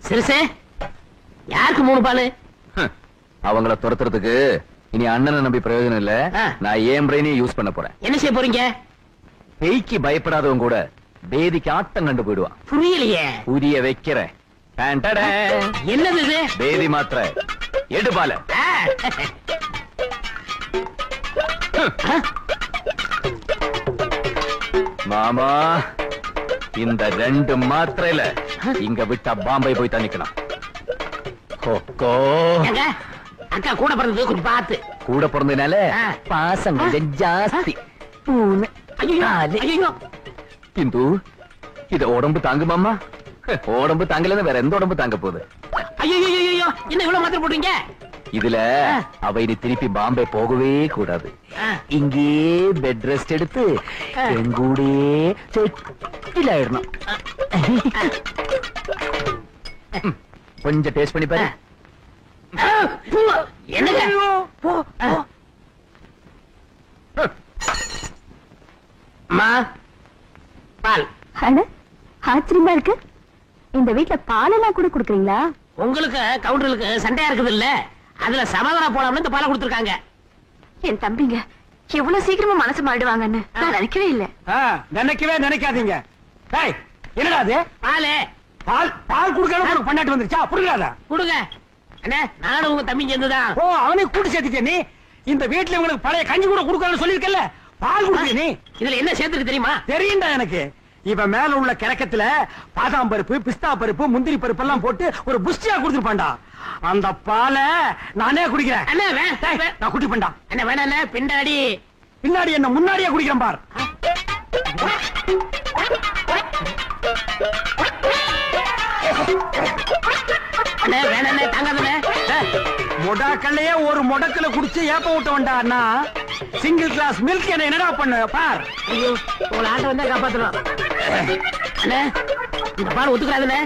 சிறுசே யாருக்கு 3 பாலு? அவங்கள துரத்துறதுக்கு இனி அண்ணனை நம்பி பிரயோஜனம் இல்ல. நான் ஏன் பிரெயினையும் யூஸ் பண்ண போறேன். என்ன செய்ய போறீங்க? பேய்க்கு பயப்படாதவங்க கூட பேதிக்கு ஆட்டம் கண்டு போயிடுவான். புரியலையே. புரிய வைக்கிறேன். என்னது இது? பேதி மாத்திர எடு பால. மாமா இந்த 2 மாத்திரையில இங்க விட்டா பாம்பே போய் தண்ணிக்கலாம். அக்கா கூட பிறந்தது கொஞ்சம் பார்த்து. கூட பிறந்ததுனால பாசம் கொஞ்சம் ஜாஸ்தி. இந்து இத உடம்பு தாங்குமாமா? உடம்பு தாங்கலன்னு வேற எந்த உடம்பு தாங்க போகுது? ஐயோ என்ன இவ்வளவு மாத்திரை போட்டீங்க? இதுல அவ இனி திருப்பி பாம்பே போகவே கூடாது. இங்கே பெட் ரெஸ்ட் எடுத்து எங்கூடே செட்டில் ஆயிடணும். கொஞ்சம் டேஸ்ட் பண்ணி பாரு. என்னங்க பால்? ஆச்சரியமா இருக்கு. இந்த வீட்டுல பால் எல்லாம் கூட குடுக்குறீங்களா? உங்களுக்கு கவுண்டருக்கு சண்டையா இருக்குது இல்ல, அதுல சமாதானம் போலாம்னு இந்த பாலை கொடுத்துருக்காங்க. என் தம்பிங்க எவ்வளவு சீக்கிரமா மனசு மாறிடுவாங்கன்னு நான் நினைக்கவே இல்ல. நினைக்காதீங்க. என்னடா அது? பாலு. பால் குடுக்கணும் பண்ணாட்டு வந்துருச்சா? புடுங்காதா? குடுங்க. அண்ணே நானும் உங்க தம்பி சேர்ந்துதான். ஓ அவனை கூட்டி சேர்த்துக்க. நீ இந்த வீட்டுல உங்களுக்கு பழைய கஞ்சி கூட குடுக்கணும்னு சொல்லிருக்கல. பால் குடுக்க. நீ இதுல என்ன சேர்த்துருக்கு தெரியுமா? தெரியும்டா எனக்கு. இவ மேல உள்ள கிழக்கத்துல பாதாம் பருப்பு, பிஸ்தா பருப்பு, முந்திரி பருப்பு எல்லாம் போட்டு ஒரு புஷ்டியா குடுத்துருப்பான்டா. அந்த பாலை நானே குடிக்கிறேன். அண்ணே நான் குடிப்பேன்டா. என்ன வேணா பின்னாடி பின்னாடி என்ன முன்னாடியே குடிக்கிறேன் பார். அண்ணே வேணா தாங்காதே. மொடாக்கல்லையே ஒரு மொடக்கல குடிச்சு ஏப்ப விட்டவன்டா அண்ணா. சிங்கிள் கிளாஸ் மில்க் என்ன என்னடா பண்ண பார். ஐயோ உங்களை ஆட்ட வந்தா காப்பாத்தணும். அண்ணே இந்த பால் ஒத்துக்கிறாதுண்ணே.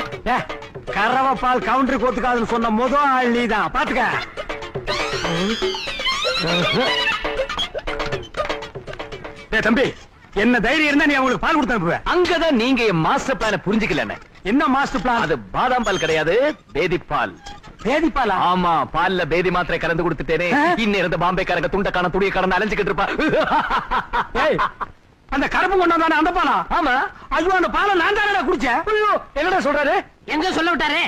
கறவை பால் கவுண்டருக்கு ஒத்துக்காதுன்னு சொன்ன முதல் ஆள் நீதான். பாத்துக்க. தம்பி என்ன தைரியம் இருந்தா நீ அவங்களுக்கு பால் கொடுத்து அனுப்புவ. அங்கதான் நீங்க என் மாஸ்டர் பிளான புரிஞ்சுக்கல. என்ன மாஸ்டர் பிளான்? அது பாதாம் பால் கிடையாது, பேதி பால். பேதி பாலா? ஆமா, பால்ல பேதி மாத்திரை கலந்து கொடுத்துட்டேனே. இன்னும் இருந்த பாம்பேக்காரங்க துண்ட காண துடிய கடந்து அலைஞ்சுக்கிட்டு இருப்பா. அந்த கருப்பு கொண்டு வந்தானே அந்த பாலா? ஆமா. ஐயோ அந்த பாலை நான் தானடா குடிச்சேன். ஐயோ என்னடா சொல்றாரு? எங்க சொல்ல விட்டாரு?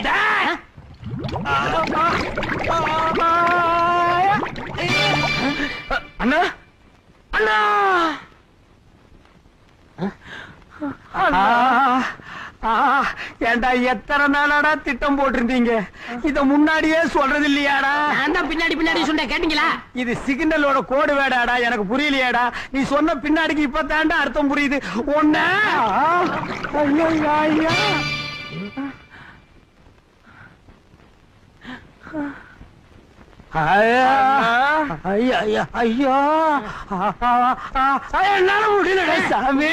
அண்ணா அண்ணா ஏண்டா எத்தனை நாளாடா திட்டம் போட்டிருந்தீங்க? இத முன்னாடியே சொல்றது இல்லையாடா? நான் தான் பின்னாடி சொன்னேன், கேட்டீங்களா? இது சிக்னலோட கோடு வேடாடா, எனக்கு புரியலையாடா. நீ சொன்ன பின்னாடிக்கு இப்பதான்டா அர்த்தம் புரியுது. ஒண்ணு ஐயா ஐயோ என்னால முடியல சாமி.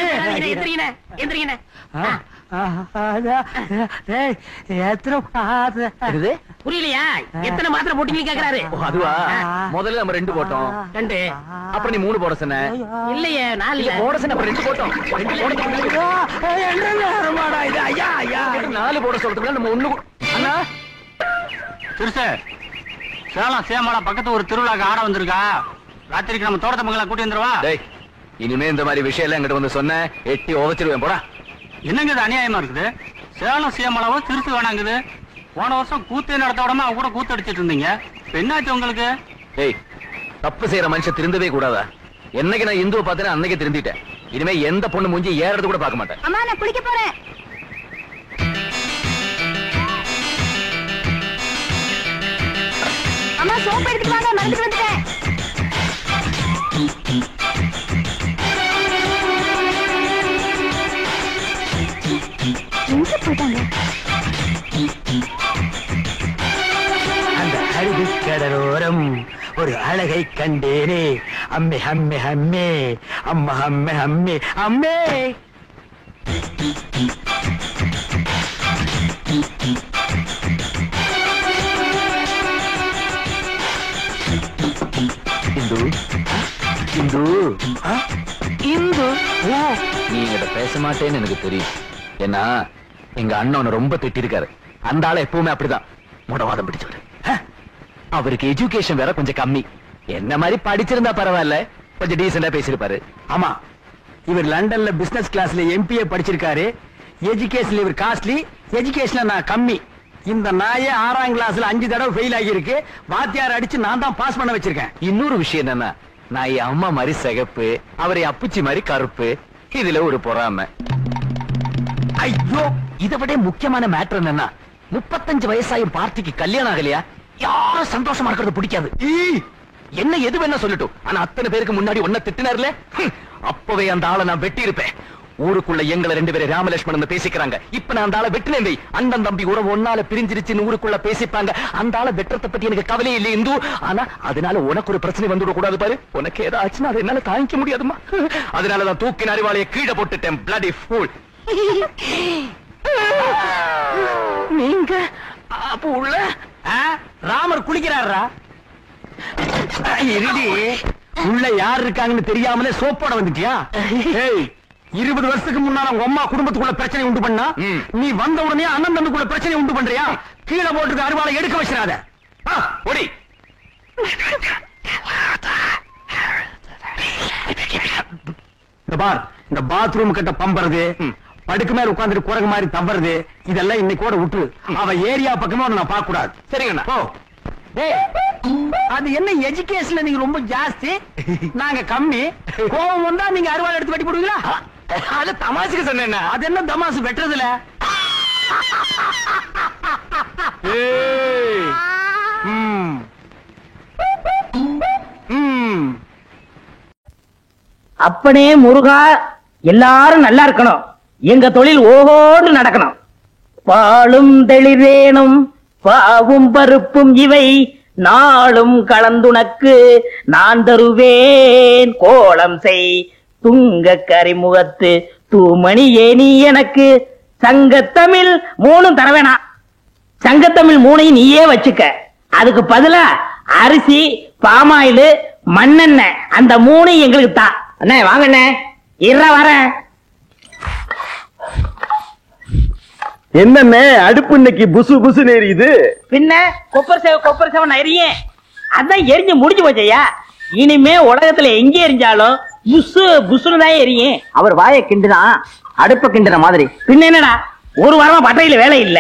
புரியலையா? எத்தனை மாத்திரை போட்டீங்கன்னு கேக்குறாரு. அதுவா? முதல்ல நம்ம 2 போட்டோம். 2 அப்புறம் நீ 3 போட சொன்ன. இல்லையே 4 போட சொன்ன. அப்புறம் 2 போட்டோம். 4 போட சொல்றதுக்கு நம்ம 1. அண்ணா சிறுசே, சேலம் சேமலா பக்கத்து ஒரு திருவிழாக்கு ஆட வந்திருக்கா. ராத்திரிக்கு நம்ம தோட்டத்தை மங்களா கூட்டி வந்துருவா. இனிமே இந்த மாதிரி விஷயம் எல்லாம் எங்கிட்ட வந்து சொன்ன எட்டி உதச்சிருவேன். போடா. என்னங்க இது அநியாயமா இருக்குது? சேலம் சேமலாவும் சிறுசு வேணாங்குது. போன வருஷம் கூத்து நடத்த விடாம அவ கூட கூத்து அடிச்சிட்டு இருந்தீங்க. என்னாச்சு உங்களுக்கு? தப்பு செய்யற மனுஷன் திருந்தவே கூடாதா? என்னைக்கு நான் இந்துவை பார்த்தேன் அன்னைக்கு திருந்திட்டேன். இனிமே எந்த பொண்ணு மூஞ்சி ஏறது கூட பார்க்க மாட்டேன். அம்மா நான் குளிக்க போறேன். அம்மா சோப்பு எடுத்துட்டு வாங்க, மறந்துட்டு வந்துட்டேன். எங்க போயிட்டாங்க? அந்த அருவிக்கடலோரம் ஒரு அழகை கண்டேனே. அம்மே அம்மே அம்மே அம்மா அம்மே அம்மே அம்மே. இந்து இந்து இந்து நீ என்கிட்ட பேச மாட்டேன்னு எனக்கு தெரியும். ஏன்னா எங்க அண்ணன் ரொம்ப திட்டிருக்காரு. அந்த ஆளை எப்பவுமே அப்படிதான் முடவாதம் பிடிச்சவரு. அவருக்கு எஜுகேஷன் வேற கொஞ்சம் கம்மி. என்ன மாதிரி படிச்சிருந்தா பரவாயில்ல, கொஞ்சம் டீசெண்டா பேசிருப்பாரு. ஆமா, இவர் லண்டன்ல பிசினஸ் கிளாஸ்ல எம்பிஏ படிச்சிருக்காரு. எஜுகேஷன்ல இவர் காஸ்ட்லி, எஜுகேஷன்ல நான் கம்மி. இந்த நாயே 6ஆம் கிளாஸ்ல 5 தடவை ஃபெயில் ஆகியிருக்கு. வாத்தியார் அடிச்சு நான் தான் பாஸ் பண்ண வச்சிருக்கேன். இன்னொரு விஷயம் என்னன்னா, நான் என் அம்மா மாதிரி சிகப்பு, அவரை அப்புச்சி மாதிரி கருப்பு. இதுல ஒரு பொறாமை. ஐயோ, இதை விட முக்கியமான மேட்டர் என்னன்னா, 35 வயசாயும் பார்ட்டிக்கு கல்யாணம் ஆகலையா? யாரும் சந்தோஷமா இருக்கிறது பிடிக்காது. என்ன எது வேணா சொல்லட்டும், ஆனா அத்தனை பேருக்கு முன்னாடி ஒன்ன திட்டினார்ல, அப்பவே அந்த ஆளை நான் வெட்டி இருப்பேன். ஊருக்குள்ள எங்களை 2 பேரும் ராமலட்சுமணன் பேசிக்கிறாங்க. இப்ப நான் அந்த ஆளை வெட்டினேன். அண்ணன் தம்பி உறவு ஒன்னால பிரிஞ்சிருச்சுன்னு ஊருக்குள்ள பேசிப்பாங்க. அந்த ஆளை வெட்டுறத பத்தி எனக்கு கவலையே இல்லை இந்து. ஆனா அதனால உனக்கு ஒரு பிரச்சனை வந்துட கூடாது பாரு. உனக்கு ஏதாச்சுன்னா அதை என்னால தாங்கிக்க முடியாதுமா. அதனாலதான் தூக்கின அறிவாளைய கீழே போட்டுட்டேன். bloody fool. நீங்க அப்ப உள்ள ராமர் குளிக்கிறாரா? இருடி, உள்ள யார் இருக்காங்கன்னு தெரியாமலே சோப்போட வந்துட்டியா? 20 வருஷத்துக்கு முன்னால உங்க அம்மா குடும்பத்துக்குள்ள பிரச்சனை உண்டு பண்ணா, நீ வந்த உடனே அண்ணன் தம்பிக்குள்ள பிரச்சனை உண்டு பண்றியா? கீழே போட்டு அருவாளை எடுக்க வச்சிடாத. ஓடி. இந்த பார், இந்த பாத்ரூம் கிட்ட பம்பறது, படுக்கு மேல உட்கார்ந்துட்டு குரங்கு மாதிரி தவறுது, இதெல்லாம் இன்னைக்கு கூட விட்டு. அவ ஏரியா பக்கமா நான் பார்க்க கூடாது. சரிங்கண்ணா. ஓ, அது என்ன எஜுகேஷன்ல நீங்க ரொம்ப ஜாஸ்தி, நாங்க கம்மி. கோபம் வந்தா நீங்க அருவாள் எடுத்து வெட்டி போடுவீங்களா? அது தமாசுக்கு சொன்னேன்னா. அது என்ன தமாசு வெட்டுறதுல? அப்பனே முருகா, எல்லாரும் நல்லா இருக்கணும். எங்க தொழில் ஓஹோடு நடக்கணும். பாலும் தெளிவேனும் பாவும் பருப்பும் இவை நாளும் கலந்துனக்கு நான் தருவேன். கோலம் செய் துங்க கரிமுகத்து தூமணியே நீ எனக்கு. சங்கத்தமிழ் 3 தர வேணாம். சங்கத்தமிழ் 3 நீயே வச்சுக்க. அதுக்கு பதிலா அரிசி, பாமாயில், மண்ணெண்ணெய் அந்த 3 எங்களுக்கு தான். அண்ணே வாங்கண்ணே, வரேன். என்னண்ணே அடுப்பு இன்னைக்கு புசு புசு எரியுது? பின்ன கொப்பர் சேவை நெறியே, அதான் எரிஞ்சு முடிஞ்சு போச்சையா. இனிமே உலகத்துல எங்க எரிஞ்சாலும் புசு புசுன்னு தான் எரியும். அவர் வாயை கிண்டுனா அடுப்ப கிண்டுன மாதிரி. பின்ன என்னடா, ஒரு வாரமா பட்டையில வேலை இல்ல.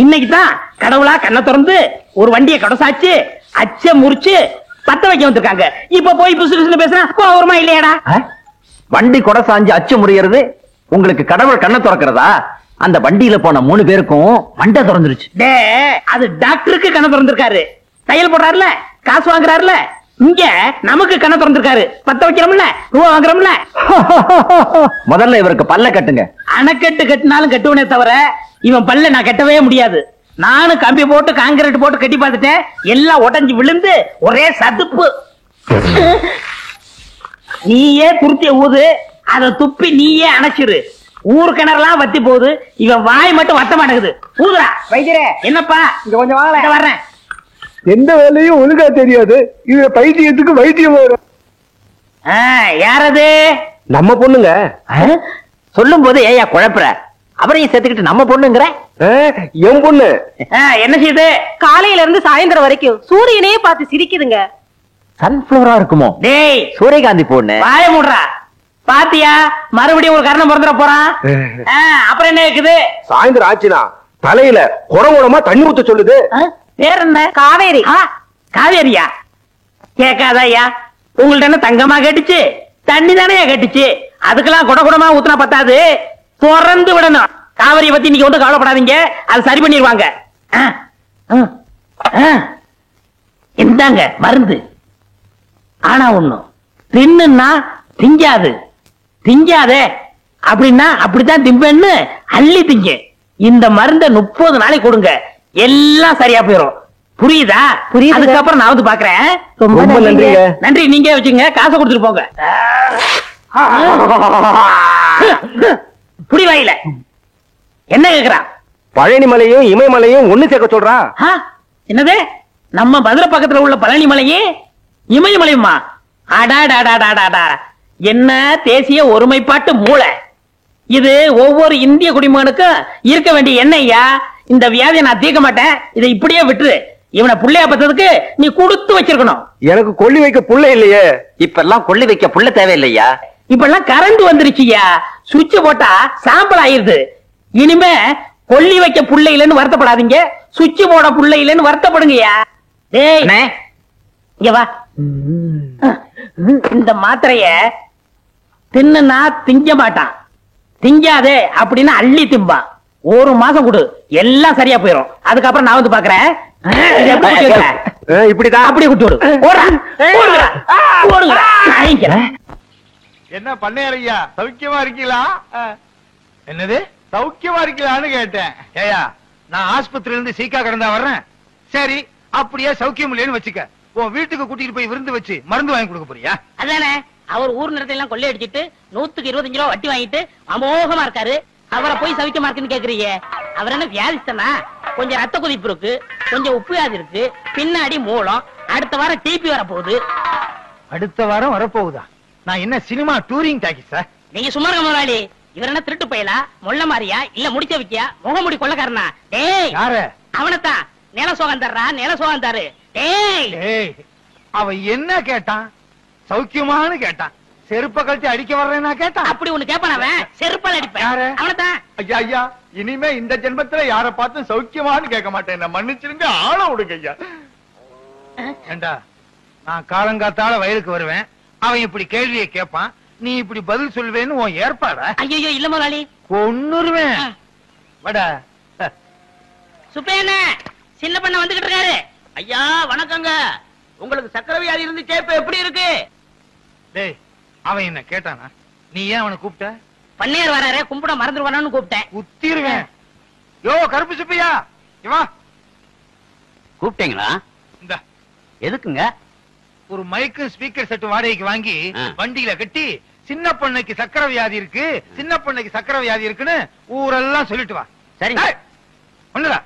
இன்னைக்கு தான் கடவுளா கண்ணை திறந்து ஒரு வண்டியை கடசாச்சு அச்ச முறிச்சு பத்த வைக்க வந்திருக்காங்க. இப்ப போய் புசு புசுன்னு பேசுறா கோவமா இல்லையாடா? வண்டி கொடை சாஞ்சு அச்சு முறியறது உங்களுக்கு கடவுள் கண்ணை திறக்கிறதா? அந்த வண்டியில போன 3 பேருக்கும் மண்டை திறந்துருச்சு. டே, அது டாக்டருக்கு கண்ணை திறந்திருக்காரு. தையல் போடுறாருல, காசு வாங்குறாருல. இங்க நமக்கு கண்ணை திறந்திருக்காரு. பத்த வைக்கிறோம்ல, ரூபா வாங்குறோம்ல. முதல்ல இவருக்கு பல்ல கட்டுங்க. அணைக்கட்டு கட்டினாலும் கட்டுவனே தவிர இவன் பல்ல நான் கட்டவே முடியாது. நானும் கம்பி போட்டு காங்கிரீட் போட்டு கட்டி பார்த்துட்டேன். எல்லாம் உடைஞ்சு விழுந்து ஒரே சதுப்பு. நீயே துருத்திய ஊது, அதை துப்பி நீயே அணைச்சிரு. ஊர் கிணறுலாம் வத்தி போகுது, இவன் வாய் மட்டும் வத்த மாட்டேங்குது. ஊதுரா வைத்தியரே. என்னப்பா இங்க கொஞ்சம் வாங்க. வர்றேன். எந்த வேலையும் ஒழுங்கா தெரியாது, இது பைத்தியத்துக்கு வைத்தியம் வரும். யாரது? நம்ம பொண்ணுங்க. சொல்லும் போது ஏயா குழப்புற? அவரையும் சேர்த்துக்கிட்டு நம்ம பொண்ணுங்கிற? என் பொண்ணு. என்ன செய்யுது? காலையில இருந்து சாயந்தரம் வரைக்கும் சூரியனையே பார்த்து சிரிக்குதுங்க. சன்ஃபிளவரா இருக்குமோ? டேய், சூரியகாந்தி பொண்ணு. வாய மூடுறா. பாத்தியா, மறுபடியும் ஒரு கரணம் பிறந்துட போறான். அப்புறம் என்ன இருக்குது? சாயந்தரம் ஆச்சுனா தலையில குடங்குடமா தண்ணி ஊத்த சொல்லுது. பேர் என்ன? காவேரி. காவேரியா? கேட்காத ஐயா, உங்கள்ட்ட என்ன தங்கமா கேட்டுச்சு? தண்ணி தானே கேட்டுச்சு. அதுக்கெல்லாம் குடகுடமா ஊத்துனா பத்தாது, திறந்து விடணும். காவிரியை பத்தி நீங்க ஒன்றும் கவலைப்படாதீங்க, அது சரி பண்ணிடுவாங்க. இந்தாங்க மருந்து. ஆனா ஒண்ணும், தின்னுன்னா திங்காது. திங்காதே அப்படின்னா அப்படித்தான் திம்பேன்னு அள்ளி திங்க. இந்த மருந்த 30 நாளைக்கு கொடுங்க, எல்லாம் சரியா போயிடும். புரியுதா? புரியுது. அதுக்கப்புறம் நான் வந்து பாக்குறேன். ரொம்ப நன்றிங்க. நன்றி. நீங்க வச்சுங்க, காசை கொடுத்துட்டு போங்க. புடி வாயில என்ன கேக்குறா? பழனி மலையும் இமயமலையும் ஒண்ணு சேர்க்க சொல்றா. என்னது? நம்ம மதுரை பக்கத்துல உள்ள பழனி மலையும் இமயமலையுமா? அடாடாடாடாடா, என்ன தேசிய ஒருமைப்பாட்டு மூளை இது! ஒவ்வொரு இந்திய குடிமகனுக்கும் இருக்க வேண்டிய எண்ணெய்யா. இந்த வியாதியை நான் தீர்க்க மாட்டேன். இதை இப்படியே விட்டுரு. இவனை புள்ளையா பத்ததுக்கு நீ கொடுத்து வச்சிருக்கணும். எனக்கு கொல்லி வைக்க புள்ள இல்லையே. இப்ப எல்லாம் கொள்ளி வைக்க புள்ள தேவையில்லையா? இப்ப எல்லாம் கரண்ட் வந்துருச்சுயா. சுவிட்ச் போட்டா சாம்பல் ஆயிருது. இனிமே கொல்லி வைக்க புள்ள இல்லைன்னு வருத்தப்படாதீங்க, சுவிட்ச் போட புள்ள இல்லைன்னு வருத்தப்படுங்கய்யா. டேய் இங்க வா. இந்த மாத்திரைய தின்னுனா திங்க மாட்டான், திங்காதே அப்படின்னு அள்ளி திம்பான். ஒரு மாசம் கொடு, எல்லாம் சரியா போயிடும். அதுக்கப்புறம் நான் வந்து பாக்குறேன். இப்படிதான் அப்படியே குட்டி விடு. என்ன பண்ணையா சௌக்கியமா இருக்கீங்களா? என்னது சௌக்கியமா இருக்கீங்களான்னு கேட்டேன். ஏயா நான் ஆஸ்பத்திரியில இருந்து சீக்கா கடந்தா வர்றேன். சரி அப்படியே சௌக்கியம் இல்லைன்னு வச்சுக்க, உன் வீட்டுக்கு கூட்டிட்டு போய் விருந்து வச்சு மருந்து வாங்கி கொடுக்க போறியா? அதானே, அவர் ஊர் நிறத்தை எல்லாம் கொள்ளை அடிச்சிட்டு 125 ரூபா வட்டி வாங்கிட்டு அமோகமா இருக்காரு. அவரை போய் சவிக்கமா இருக்குன்னு கேக்குறீங்க. அவர் என்ன வியாதிஸ்தனா? கொஞ்சம் ரத்த கொதிப்பு இருக்கு, கொஞ்சம் உப்பு வியாதி இருக்கு, பின்னாடி மூலம். அடுத்த வாரம் டிபி வர போகுது. அடுத்த வாரம் வரப்போகுதா? நான் என்ன சினிமா டூரிங் டாக்கிஸா? நீங்க சும்மா இருக்க முதலாளி. இவர் என்ன திருட்டு பயலா, மொள்ள மாறியா, இல்ல முடிச்ச வைக்கியா, முகமுடி கொள்ளக்காரனா? டேய் யாரு? அவனத்தான். நில சோகம் தர்றா, நில சோகம் தரு. டேய் ஏய் அவ என்ன கேட்டான்? சௌக்கியமான்னு கேட்டான். செருப்ப கழிச்சு அடிக்க வர்றேன்னா கேட்டான். அப்படி ஒண்ணு கேப்பான் அவன். செருப்பால் அடிப்பேன். யாரு? அவனத்தான். ஐயா ஐயா இனிமே இந்த ஜென்மத்துல யார பார்த்து சௌக்கியமான்னு கேட்க மாட்டேன். என்ன மன்னிச்சிருங்க, ஆள விடுங்க ஐயா. ஏண்டா நான் காலங்காத்தால வயலுக்கு வருவேன், அவன் இப்படி கேள்வியை கேட்பான், நீ இப்படி பதில் சொல்வேன்னு உன் ஏற்பாடா? ஐயோ இல்ல முதலாளி, கொன்னுருவேன். வட சுப்பேன சின்ன பண்ண வந்துகிட்டு இருக்காரு. ஐயா வணக்கங்க. உங்களுக்கு சக்கரை வியாதி இருந்துச்சே, இப்ப எப்படி இருக்கு? டேய் அவன் என்ன கேட்டானா? நீ ஏன் அவனை கூப்பிட்ட? பண்ணையார் வராரு, கும்பிட மறந்துடுவானு கூப்பிட்டேன். உத்திருவேன். யோ கருப்பு சுப்பையா இவா கூப்பிட்டீங்களா? இந்த எதுக்குங்க? ஒரு மைக்கு ஸ்பீக்கர் செட் வாடகைக்கு வாங்கி வண்டியில கட்டி சின்ன பொண்ணுக்கு சக்கரை வியாதி இருக்கு, சின்ன பொண்ணுக்கு சக்கரை வியாதி இருக்குன்னு ஊரெல்லாம் சொல்லிட்டு வா. சரிங்க. ஒண்ணுடா,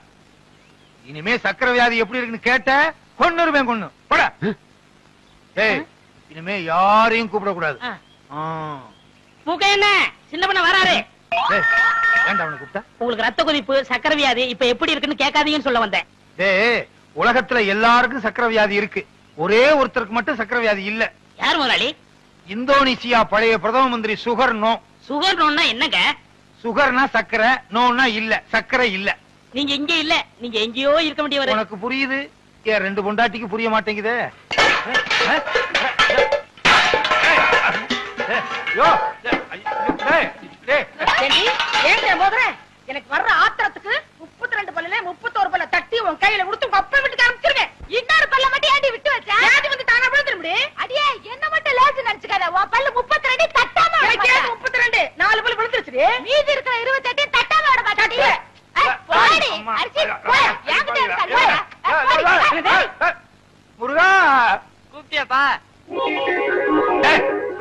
இனிமே சக்கரை வியாதி எப்படி இருக்குன்னு கேட்ட கொன்னுருவேன். கொன்னு போட. ஏய் இனிமே யாரையும் கூப்பிட கூடாது. என்ன சின்ன பண்ண வராரு. ஏன்டா அவனை கூப்பிட்ட? உங்களுக்கு ரத்த கொதிப்பு, சக்கரை வியாதி இப்ப எப்படி இருக்குன்னு கேட்காதீங்கன்னு சொல்ல வந்தேன். டேய் உலகத்துல எல்லாருக்கும் சக்கரை வியாதி இருக்கு, ஒரே ஒருத்தருக்கு மட்டும் சக்கரை வியாதி இல்ல. யார் முதலாளி? இந்தோனேசியா பழைய பிரதம மந்திரி சுகர் நோ. சுகர் நோன்னா என்னங்க? சுகர்னா சக்கரை, நோன்னா இல்ல, சக்கரை இல்ல. நீங்க இங்க இல்ல, நீங்க எங்கேயோ இருக்க வேண்டியவர். உனக்கு புரியுது, ஏன் ரெண்டு பொண்டாட்டிக்கு புரிய மாட்டேங்குதே? எனக்கு வர்ற ஆத்திரத்துக்கு 32 பல்லுல 31 பல்ல தட்டி உன் கையில கொடுத்து உங்க அப்பா வீட்டுக்கு அனுப்பிச்சிருவேன். இன்னொரு பல்ல மட்டும் ஏண்டி விட்டு வச்ச? ஏண்டி வந்து தானா விழுந்துற முடியும்? அடியே என்ன மட்டும் லேசு நினைச்சுக்காத. உன் பல்லு 32 தட்டாம விட மாட்டேன். 32 4 பல்லு விழுந்துருச்சு. மீதி இருக்கிற 28 தட்டாம விட மாட்டாடி. போடி அரிசி போய் என்கிட்ட இருக்க. முருகா கூப்பிட்டியாப்பா?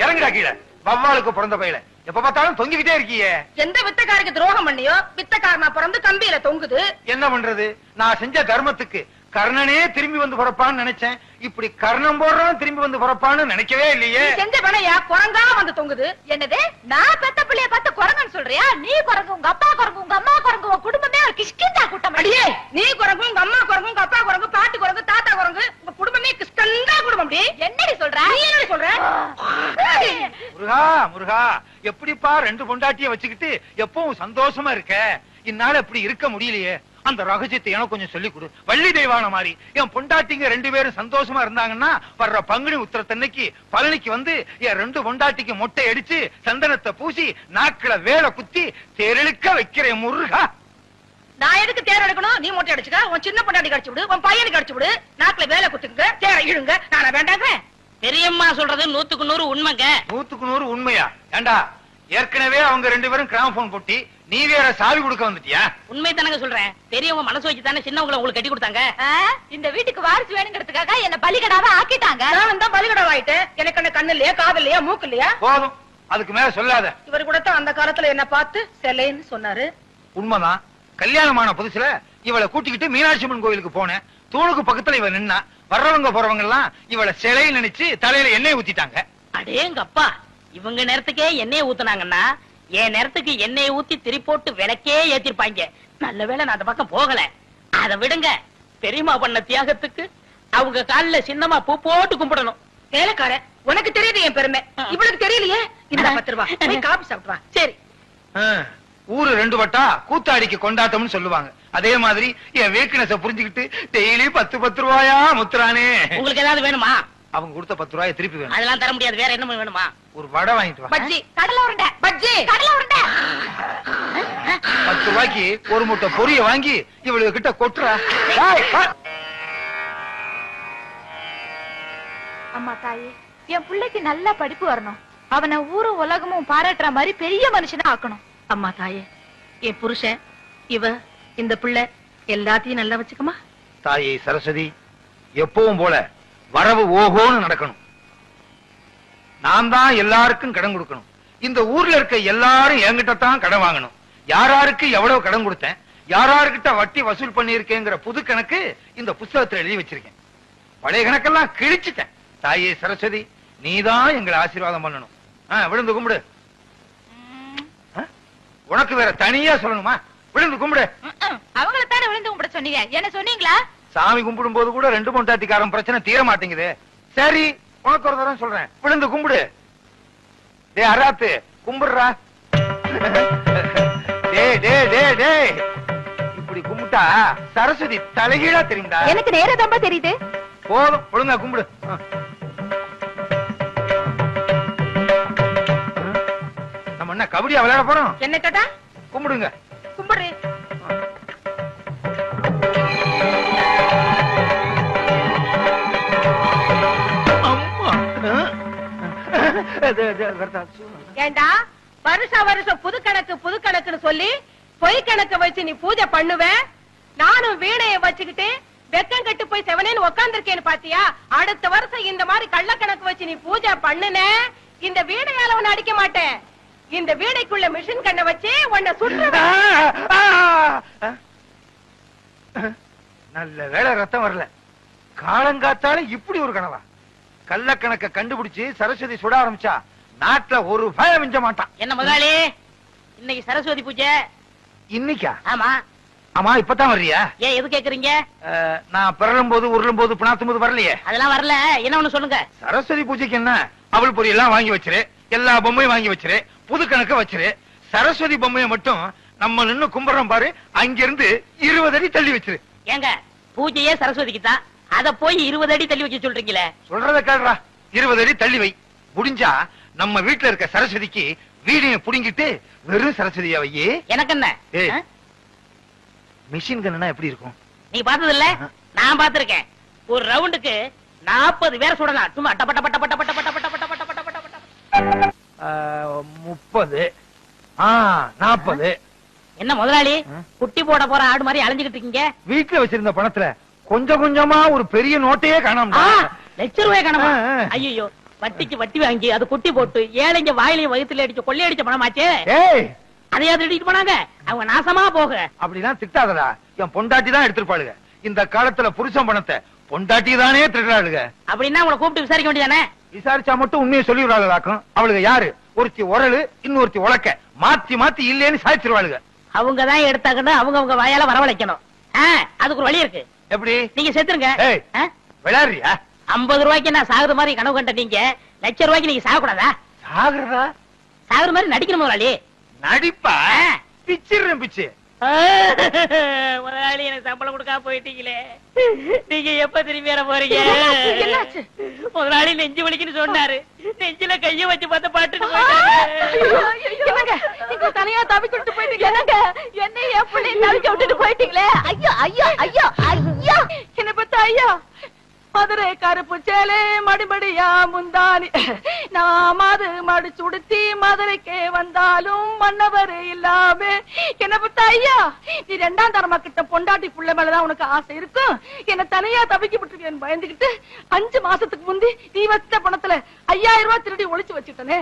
இறங்குடா கீழே. வவ்வாலுக்கு பிறந்த பையில எப்ப பார்த்தாலும் தொங்கிக்கிட்டே இருக்கியே. எந்த வித்தக்காரருக்கு துரோகம் பண்ணியோ வித்தக்காரனா பிறந்து கம்பியில தொங்குது. என்ன பண்றது? நான் செஞ்ச தர்மத்துக்கு கர்ணனே திரும்பி வந்து பிறப்பான்னு நினைச்சேன். இப்படி கர்ணம் போடுறவன் திரும்பி வந்து பிறப்பான்னு நினைக்கவே இல்லையே. செஞ்ச பணையா குரங்கா வந்து தொங்குது. என்னது நான் பெத்த பிள்ளைய பார்த்து குரங்குன்னு சொல்றியா? நீ குரங்கு, உங்க அப்பா குரங்கு, உங்க அம்மா குரங்கு, உங்க குடும்பமே ஒரு கிஷ்கிந்தா கூட்டம். அடியே நீ குரங்கு, உங்க அம்மா குரங்கு, உங்க அப்பா குரங்கு, பாட்டி குரங்கு, தாத்தா குரங்கு, உங்க குடும்பமே கிஷ்கந்தா குடும்பம். அப்படி என்னடி சொல்ற? நீ என்ன சொல்ற? முருகா முருகா எப்படிப்பா ரெண்டு பொண்டாட்டிய வச்சுக்கிட்டு எப்பவும் சந்தோஷமா இருக்க? இந்நாள் இப்படி இருக்க முடியலையே. அந்த ரகசியத்தை எனக்கு கொஞ்சம் சொல்லிக் கொடு. வள்ளி தெய்வான மாதிரி என் பொண்டாட்டிங்க ரெண்டு பேரும் சந்தோஷமா இருந்தாங்கன்னா வர்ற பங்குனி உத்திரத்தன்னைக்கு பழனிக்கு வந்து என் ரெண்டு பொண்டாட்டிக்கு மொட்டை அடிச்சு சந்தனத்தை பூசி நாக்குல வேலை குத்தி தேரெழுக்க வைக்கிறேன் முருகா. நான் எதுக்கு தேர் எடுக்கணும்? நீ மொட்டை அடிச்சுக்க, உன் சின்ன பொண்டாட்டி கடிச்சு விடு, உன் பையனுக்கு கடிச்சு விடு, நாக்குல வேலை குத்துங்க, தேர இழுங்க. நானா வேண்டாங்க? பெரியம்மா சொல்றது 100க்கு 100 உண்மைங்க. 100க்கு 100 உண்மையா? ஏண்டா ஏற்கனவே அவங்க ரெண்டு பேரும் கிராமபோன் போட்டி, நீ வேற சாவி கொடுக்க வந்துட்டியா? உண்மை தானங்க சொல்றேன். பெரியவங்க மனசு வச்சு தானே சின்னவங்களை உங்களுக்கு கட்டி கொடுத்தாங்க. இந்த வீட்டுக்கு வாரிசு வேணுங்கிறதுக்காக என்ன பலிகடாவா ஆக்கிட்டாங்க. நான் தான் பலிகடாவா ஆயிட்டேன். எனக்கு என்ன கண்ணு இல்லையா, காது இல்லையா, மூக்கு இல்லையா? போதும், அதுக்கு மேல சொல்லாத. இவர் கூட தான் அந்த காலத்துல என்ன பார்த்து செல்லைன்னு சொன்னாரு. உண்மைதான். கல்யாணமான புதுசுல இவளை கூட்டிக்கிட்டு மீனாட்சி அம்மன் கோயிலுக்கு போனேன். தூணுக்கு பக்கத்துல இவ நின்னா வர்றவங்க போறவங்க எல்லாம் இவளை சிலை நினைச்சு தலையில எண்ணெய் ஊத்திட்டாங்க. அடேங்கப்பா, இவங்க நேரத்துக்கே எண்ணெய் ஊத்துனாங்கன்னா என் நேரத்துக்கு எண்ணெயை ஊத்தி திரி போட்டு விளக்கே ஏத்திருப்பாங்க. நல்ல வேளை நான் அந்த பக்கம் போகல. அதை விடுங்க, பெரியமா பண்ண தியாகத்துக்கு அவங்க காலில சின்னமா பூ போட்டு கும்பிடணும். வேலைக்கார, உனக்கு தெரியுது என் பெருமை, இவளுக்கு தெரியலையே. இந்த 10 ரூபாய் போய் காபி சாப்பிட்டு வா. சரி. ஊரு 2 வட்டா கூத்தாடிக்கு கொண்டாட்டம்னு சொல்லுவாங்க. அதே மாதிரி என் வீக்னஸ புரிஞ்சுக்கிட்டு டெய்லி 10 ரூபாயா முத்துறானே. உங்களுக்கு ஏதாவது வேணுமா? அவங்க கொடுத்த 10 ரூபாயை திருப்பி வேணும். அதெல்லாம் தர முடியாது. வேற என்ன வேணுமா? ஒரு வடை வாங்கிட்டு வா. பஜ்ஜி, கடலை உருண்டை. பஜ்ஜி, கடலை உருண்டை. 10 ரூபாய்க்கு ஒரு மூட்டை பொரிய வாங்கி இவளுக்கு கிட்ட கொட்டுறா. அம்மா தாயே, என் பிள்ளைக்கு நல்ல படிப்பு வரணும். அவனை ஊரும் உலகமும் பாராட்டுற மாதிரி பெரிய மனுஷனா ஆக்கணும். அம்மா தாயே, என் புருஷன், இவ, இந்த பிள்ளை எல்லாத்தையும் நல்லா வச்சுக்கமா. தாயே சரஸ்வதி, எப்பவும் போல வரவு ஓகோன்னு நடக்கணும். நான் தான் எல்லாருக்கும் கடன் கொடுக்கணும். இந்த ஊர்ல இருக்க எல்லாரும் என்கிட்ட தான் கடன் வாங்கணும். யாராருக்கு எவ்வளவு கடன் கொடுத்தேன், யாராருக்கிட்ட வட்டி வசூல் பண்ணிருக்கேங்கிற புது கணக்கு இந்த புத்தகத்துல எழுதி வச்சிருக்கேன். பழைய கணக்கெல்லாம் கிழிச்சிட்டேன். தாயே சரஸ்வதி, நீதான் எங்களை ஆசீர்வாதம் பண்ணணும். விழுந்து கும்பிடு. உனக்கு வேற தனியா சொல்லணுமா? விழுந்து கும்பிடு. அவங்கள தானே விழுந்து கும்பிட சொன்னீங்க, என்ன சொன்னீங்களா? சாமி கும்பிடும் போது கூட 2 பொண்டாட்டிக்காரன் பிரச்சனை தீர மாட்டேங்குது. சரி, உனக்கு ஒரு தரம் சொல்றேன், விழுந்து கும்பிடு. டே அராத்து, கும்பிடுறா. டே டே டே டே, இப்படி கும்பிட்டா சரஸ்வதி தலைகீழா தெரியுதா? எனக்கு நேரா தான் தெரியுது. போதும், ஒழுங்கா கும்பிடு. நம்ம என்ன கபடியா விளையாட போறோம்? என்ன கேட்டா? கும்பிடுங்க. கும்பிடு. ஏண்டா வருஷம் புது கணக்குன்னு சொல்லி பொய் கணக்கு வச்சு நீ பூஜை பண்ணுவ? நானும் வீணைய வச்சுக்கிட்டு வெக்கம் கட்டு போய் செவனேன்னு உட்கார்ந்திருக்கேன்னு பாத்தியா? அடுத்த வருஷம் இந்த மாதிரி கள்ள கணக்கு வச்சு நீ பூஜை பண்ணுன, இந்த வீணையால உன்னை அடிக்க மாட்டேன். இந்த வீணைக்குள்ள மிஷின் கண்ணை வச்சு உன்னை சுற்றுவேன். நல்ல வேளை ரத்தம் வரல. காலங்காத்தால இப்படி ஒரு கனவா? கள்ளக்கணக்க கண்டுபிடிச்சு சரஸ்வதி சுட ஆரம்பிச்சா நாட்டுல ஒரு பயம் மிஞ்ச மாட்டான். என்ன முதலாளி, இன்னைக்கு சரஸ்வதி பூஜை? இன்னைக்கா? ஆமா. ஆமா, இப்பதான் வர்றியா? ஏன் எது கேக்குறீங்க? நான் பிறலும் போது உருளும் போது பிணாத்தும் போது வரலையே. அதெல்லாம் வரல. என்ன ஒண்ணு சொல்லுங்க. சரஸ்வதி பூஜைக்கு என்ன, அவள் பொரி எல்லாம் வாங்கி வச்சிரு, எல்லா பொம்மையும் வாங்கி வச்சிரு, புது கணக்க வச்சிரு. சரஸ்வதி பொம்மையை மட்டும் நம்ம நின்னு கும்பிடுறோம் பாரு, அங்கிருந்து 20 அடி தள்ளி வச்சிரு. ஏங்க, பூஜையே சரஸ்வதிக்கு தான், அத போய் 20 அடி தள்ளி வைக்க சொல்றீங்களே? சொல்றத கேளுடா. 20 அடி தள்ளி வை. முடிஞ்சா நம்ம வீட்டுல இருக்க சரஸ்வதிக்கு வீடியோ புடிங்கிட்டு வெறும் சரஸ்வதியா வையே. எனக்கு என்ன? மிஷின் கன்னா எப்படி இருக்கும்? நீ பார்த்தது இல்ல? நான் பார்த்திருக்கேன். ஒரு ரவுண்டுக்கு 40 பேர் சுடலாம். சும்மா டப டப டப டப டப டப டப டப டப டப டப. 30 40. என்ன முதலாளி, குட்டி போட போற ஆடு மாதிரி அலைஞ்சுகிட்டு இருக்கீங்க? வீட்டுல வச்சிருந்த பணத்துல கொஞ்சம் கொஞ்சமா ஒரு பெரிய நோட்டையே காணாம. ₹1,00,000 காணாம? ஐயோ, வட்டிக்கு வட்டி வாங்கி அது குட்டி போட்டு ஏழைங்க வாயிலையும் வயிற்றுல அடிச்சு கொள்ளையடிச்ச பணமாச்சே. அதையா திருடிட்டு போனாங்க? அவங்க நாசமா போக. அப்படிதான் திட்டாதடா. என் பொண்டாட்டி தான் எடுத்திருப்பாளுங்க. இந்த காலத்துல புருஷன் பணத்தை பொண்டாட்டி தானே திருடாளுங்க. அப்படின்னா உங்களை கூப்பிட்டு விசாரிக்க வேண்டியதானே? விசாரிச்சா மட்டும் உண்மையை சொல்லிவிடாளுக்கும். அவளுக்கு யாரு? ஒருத்தி உரலு, இன்னொருத்தி உலக்க, மாத்தி மாத்தி இல்லேன்னு சாய்ச்சிருவாளுங்க. அவங்கதான் எடுத்தாங்கன்னு அவங்க வாயால வரவழைக்கணும். அதுக்கு ஒரு வழி இருக்கு. எப்படி? நீங்க செத்துருங்க. விளையாடுறியா? 50 ரூபாய்க்கு நான் சாகுற மாதிரி கனவு கண்ட நீங்க ₹1,00,000 நீங்க சாகக்கூடாதா? சாகுறதா? சாகுற மாதிரி நடிக்கணும் முதலாளி. நடிப்பா? பிச்சிடுறேன் பிச்சு. முதலாளி, எனக்கு சம்பளம் கொடுக்காம போயிட்டீங்களே, நீங்க எப்ப திரும்பி வர போறீங்க? முதலாளி நெஞ்சு வலிக்குன்னு சொன்னாரு. நெஞ்சில கைய வச்சு பார்த்த பாட்டு தனியா தவிக்கிட்டு போயிட்டீங்க. என்ன என் பிள்ளை தவிக்க விட்டுட்டு போயிட்டீங்களே. ஐயோ ஐயோ ஐயோ ஐயோ, என்ன பத்த ஐயோ. மதுரை கருப்பு சேலே மடிமடியா முந்தானி, நான் மாது மடி சுடுத்தி மதுரைக்கே வந்தாலும் மன்னவர் இல்லாம. என்ன பத்த ஐயா, நீ 2ஆம் தரமா கிட்ட பொண்டாட்டி புள்ள மேலதான் உனக்கு ஆசை இருக்கும். என்ன தனியா தவிக்க விட்டுருக்கேன்னு பயந்துகிட்டு 5 மாசத்துக்கு முந்தி நீ வச்ச பணத்துல 5000 ரூபாய் திருடி ஒளிச்சு வச்சுட்டனே,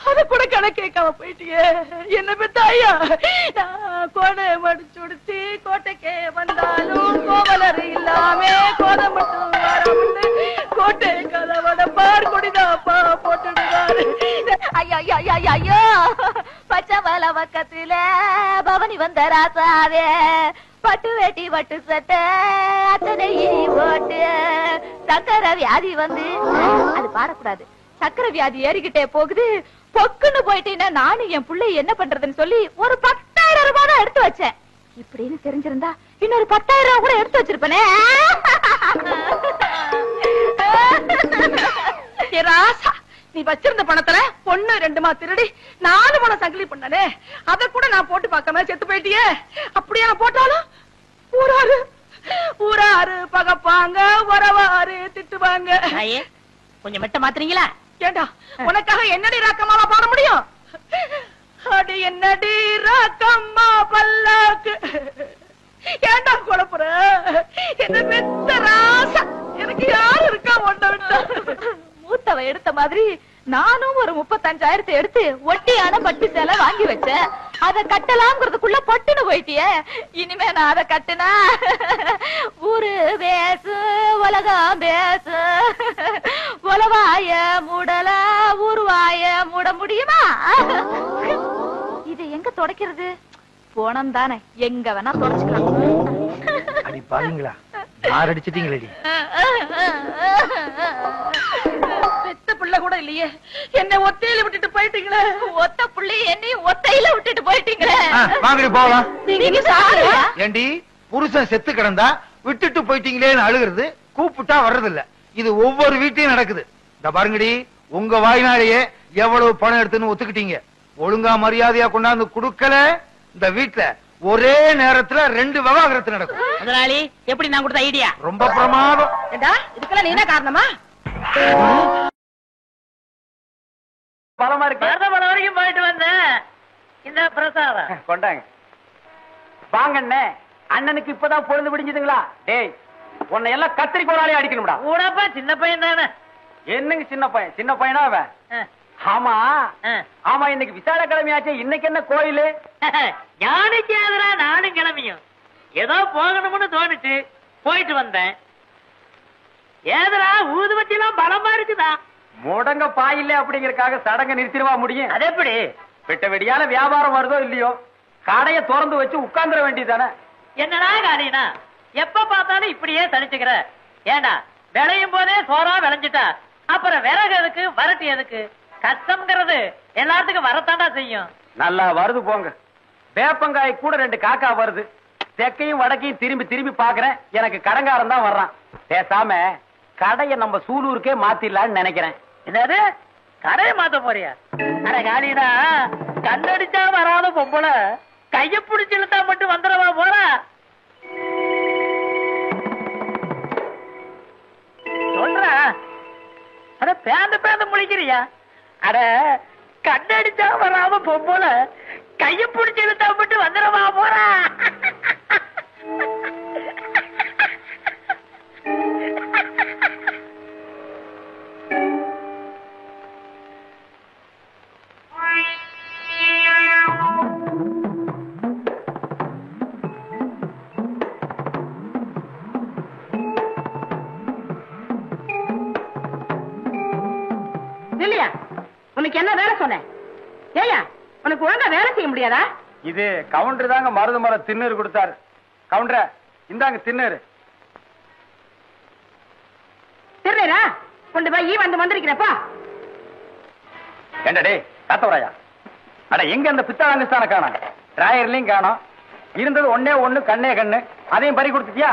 அத கூட கணக்கு கேட்காம போயிட்டியே. என்ன பெத்த ஐயா, நான் கோடை மடிச்சு உடுத்தி கோட்டைக்கே வந்தாலும் கோவலர் இல்லாம கோதை மட்டும் வராம கோட்டை கதவட பார் கொடிதாப்பா போட்டுடுவாரு. ஐயா ஐயா ஐயா ஐயோ, பச்சமல பக்கத்துல பவனி வந்த ராசாவே பட்டு வேட்டி பட்டு சட்டை அத்தனை ஓட்டு சக்கரை வியாதி வந்து அது பாடக்கூடாது. சக்கரை வியாதி ஏறிக்கிட்டே போகுது. பொக்குன்னு போயிட்டீங்கன்னா நானும் என் பிள்ளை என்ன பண்றதுன்னு சொல்லி ஒரு 10,000 ரூபாய் தான் எடுத்து வச்சேன். இப்படின்னு தெரிஞ்சிருந்தா இன்னொரு 10,000 ரூபாய் கூட எடுத்து வச்சிருப்பேனே. ராசா, நீ வச்சிருந்த பணத்துல 1-2 திருடி 4 பணம் சங்கிலி பண்ணனே, அத கூட நான் போட்டு பார்க்காம செத்து போயிட்டியே. அப்படியே போட்டாலும் ஊராரு பகப்பாங்க, உறவாரு திட்டுவாங்க. கொஞ்சம் மெட்ட மாத்துறீங்களா? ஏண்டா உனக்காக என்னடி ராக்கம்மாவா பாட முடியும்? அடி என்னடி ராக்கம்மா பல்லாக்கு. ஏண்டா குழப்புற? என்ன பெத்த ராசா, எனக்கு யாரு இருக்கா ஒண்ண விட்டா? மூத்தவ எடுத்த மாதிரி நானும் ஒரு 35,000 எடுத்து ஒட்டியான பட்டு சேலை வாங்கி வச்சேன். அத கட்டலாம்ங்கிறதுக்குள்ள பட்டுன்னு போயிட்டியே. இனிமே நான் அத கட்டுனா ஊரு பேசு உலகம் பேசு. உலவாய மூடல ஊருவாய மூட முடியுமா? இது எங்க தொடக்கிறது? போனம் தானே, எங்க வேணா தொடச்சுக்கலாம். அடி பாருங்களா, யார் அடிச்சிட்டீங்களேடி? பெத்த பிள்ளை கூட இல்லையே, என்ன ஒத்தையில விட்டுட்டு போயிட்டீங்களே. ஒத்த புள்ளி என்னையும் ஒத்தையில விட்டுட்டு போயிட்டீங்களே. வாங்கடி போகலாம். நீங்க சாரியா? ஏண்டி புருஷன் செத்து கிடந்தா விட்டுட்டு போயிட்டீங்களேன்னு அழுகிறது, கூப்பிட்டா வர்றது இல்ல. இது ஒவ்வொரு வீட்லயும் நடக்குது. இந்த பாருங்கடி, உங்க வாய்னாலேயே எவ்வளவு பணம் எடுத்துன்னு ஒத்துக்கிட்டீங்க. ஒழுங்கா மரியாதையா கொண்டாந்து குடுக்கல, இந்த வீட்டுல ஒரே நேரத்துல 2 விவாகரத்து நடக்கும். முதலாளி, எப்படி நான் கொடுத்த ஐடியா? ரொம்ப பிரமாதம். ஏண்டா இதுக்கெல்லாம் நீ என்ன காரணமா? பலமா இருக்கு. மருதமலை வரைக்கும் போயிட்டு வந்தேன். இந்த பிரசாதம் கொண்டாங்க. வாங்கண்ணே, அண்ணனுக்கு இப்பதான் பொழுது விடிஞ்சதுங்களா? டேய், உன்னை எல்லாம் கத்திரி கோலாலே அடிக்கணும்டா. கூடப்பா சின்ன பையன் தானே. என்னங்க சின்ன பையன்? சின்ன பையனா அவன்? ஆமா ஆமா, இன்னைக்கு விசால கிழமையாச்சே, இன்னைக்கு என்ன கோயிலு? யானைக்கு எதிரா நானும் கிளம்பியும் ஏதோ போகணும்னு தோணுச்சு, போயிட்டு வந்தேன். ஏதரா ஊதுவத்தி எல்லாம் பலமா இருக்குதா? முடங்க பாயில்ல அப்படிங்கறக்காக சடங்க நிறுத்திடுவா முடியும்? அது எப்படி? வெட்ட வெடியால வியாபாரம் வருதோ இல்லையோ, கடையை திறந்து வச்சு உட்கார்ந்துட வேண்டியதானே. என்னடா காரியனா, எப்ப பார்த்தாலும் இப்படியே தனிச்சுக்கிற? ஏண்டா விளையும் போதே சோறா விளைஞ்சிட்டா அப்புறம் விறகு எதுக்கு, வரட்டு எதுக்கு? கஷ்டம்ங்கிறது எல்லாத்துக்கும் வரத்தாண்டா செய்யும். நல்லா வருது போங்க. வேப்பங்காய் கூட 2 காக்கா வருது. தெற்கையும் வடக்கையும் திரும்பி திரும்பி பாக்குறேன், எனக்கு கடங்காரன் தான் வர்றான். பேசாம கடையை நம்ம சூலூருக்கே மாத்திடலான்னு நினைக்கிறேன். என்னது, கடையை மாத்த போறியா? அட காலினா, கண்ணடிச்சா வராத பொம்பளை கைய பிடிச்சு இழுத்தா மட்டும் வந்துடவா போறா? சொல்றா. அட பேந்து முழிக்கிறியா? அட கண்ணடிச்சா வராம பொம்பளை கைய பிடிச்சு இழுத்தா மட்டும் வந்துடவா போறா? இல்லையா உனக்கு என்ன வேலை சொன்னேன்? ஏயா உனக்கு ஒழுங்கா வேலை செய்ய முடியாதா? இது கவுண்டர் தாங்க மருது மரம் திண்ணூறு கொடுத்தாரு. கவுண்டர இந்தாங்க திண்ணூறு. திருநீரா கொண்டு போய் வந்திருக்கிறப்பா. ஏண்டா டேய் காத்தவராயா, அட எங்க அந்த பித்தாளங்கஸ்தான காணோம், டிராயர்லயும் காணோம். இருந்தது ஒண்ணே ஒண்ணு, கண்ணே கண்ணு, அதையும் பறி கொடுத்துட்டியா?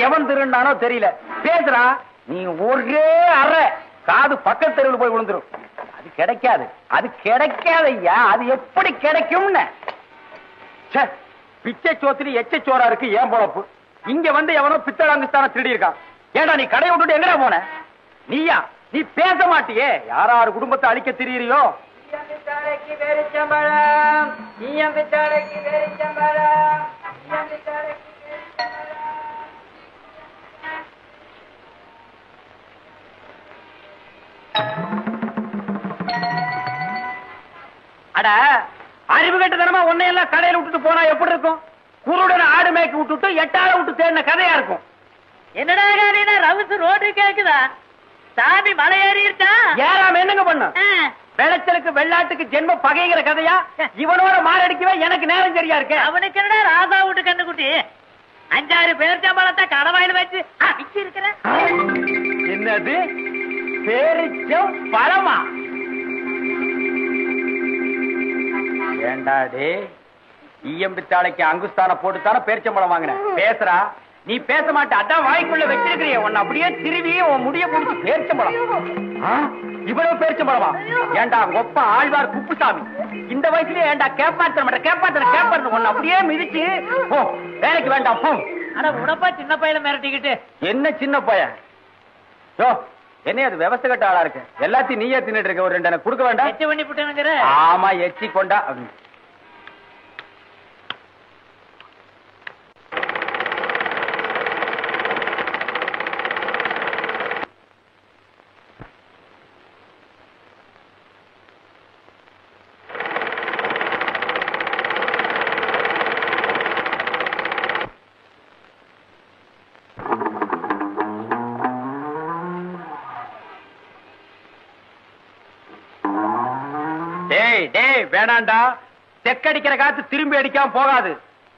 எவன் திருண்டானோ தெரியல. பேசுறா நீ ஒரே அறை, காது பக்கத்து தெருவில் போய் விழுந்துரும். அது கிடைக்காது, அது கிடைக்காது ஐயா. அது எப்படி கிடைக்கும்னு பிச்சை சோத்திரி எச்ச சோறா இருக்கு ஏன் பொழப்பு. இங்க வந்து எவனோ பித்தளாங்குஸ்தான திருடி இருக்கான். ஏண்டா நீ கடையை விட்டுட்டு எங்கடா போன? நீயா? நீ பேச மாட்டியே. யாராரு குடும்பத்தை அழிக்க திரியறியோ? அட அறிவு கட்டதனமா உன்னையெல்லாம் கடையில விட்டுட்டு போனா எப்படி இருக்கும்? குருடன் ஆடு மேய்க்கு விட்டுட்டு 8 ஆளை விட்டு தேடின கதையா இருக்கும். என்னடா காரியனா, ரவுசு ரோடு கேக்குதா? சாமி மலை ஏறிட்டா ஏறாம என்னங்க பண்ண விளைச்சலுக்கு வெள்ளாட்டுக்கு ஜென்ம பகைங்கிற கதையா இவனோட மாரடிக்கவே எனக்கு நேரம் சரியா இருக்கு. அவனுக்கு என்ன ராதா வீட்டு கண்ணுக்குட்டி 5-6 பேரிச்சம்பழத்தை கடவாயில வச்சு அடிச்சு இருக்கிற. என்னது பேரிச்சம் பழமா? ஏண்டாடே ஈயம்பித்தாளைக்கு அங்குஸ்தான போட்டுத்தான பேரிச்சம்பழம் வாங்கின பேசுறா. நீ பேச மாட்ட, அதான் வாய்க்குள்ள வச்சிருக்கிறிய உன்னை அப்படியே திருவி உன் முடிய முடிச்சு பேரிச்சம்பழம். இவ்வளவு பேரிச்சம்பழமா? ஏண்டா ஒப்ப ஆழ்வார் குப்புசாமி இந்த வயசுலயே ஏண்டா கேப்பாத்தன உன்னை அப்படியே மிதிச்சு போ, வேலைக்கு வேண்டாம் போ. ஆனா உடப்பா சின்ன பையல மிரட்டிக்கிட்டு. என்ன சின்ன பையன்? யோ என்ன அது விவசாய கட்ட ஆளா இருக்கு, எல்லாத்தையும் நீயே தின்னுட்டு இருக்க. ஒரு 2 எனக்கு கொடுக்க வேண்டாம்? எச்சு பண்ணி போட்டேனுங்கிற. ஆமா எச்சி கொண்டா. வேணாண்டா, தெக்கடிக்கிற காத்து திரும்பி அடிக்காம போகாது.